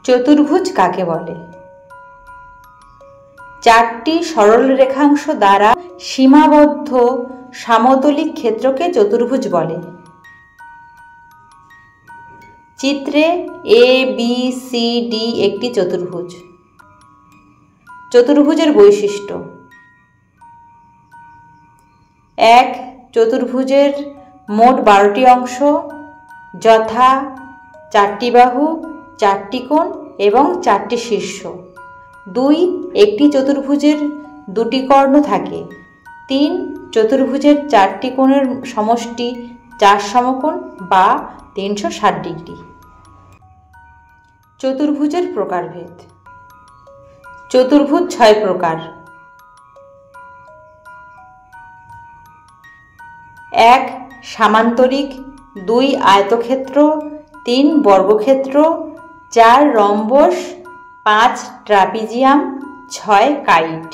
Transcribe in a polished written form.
চতুর্ভুজ কাকে বলে? চারটি সরল রেখাংশ দ্বারা সীমাবদ্ধ সমতলিক ক্ষেত্রকে চতুর্ভুজ বলে। চিত্রে ABCD একটি চতুর্ভুজ। চতুর্ভুজের বৈশিষ্ট্য: 1. চতুর্ভুজের মোট 12টি অংশ, যথা 4টি বাহু, 4টি কোণ এবং 4টি শীর্ষ। 2. একটি চতুর্ভুজের 2টি কর্ণ থাকে। 3. চতুর্ভুজের 4টি কোণের সমষ্টি 4 সমকোণ বা 360 ডিগ্রি। চতুর্ভুজের প্রকারভেদ: চতুর্ভুজ 6 প্রকার। 1. সামান্তরিক, 2. আয়তক্ষেত্র, 3. বর্গক্ষেত্র, 4. রম্বস, 5. ট্রাপিজিয়াম, 6. কাইট।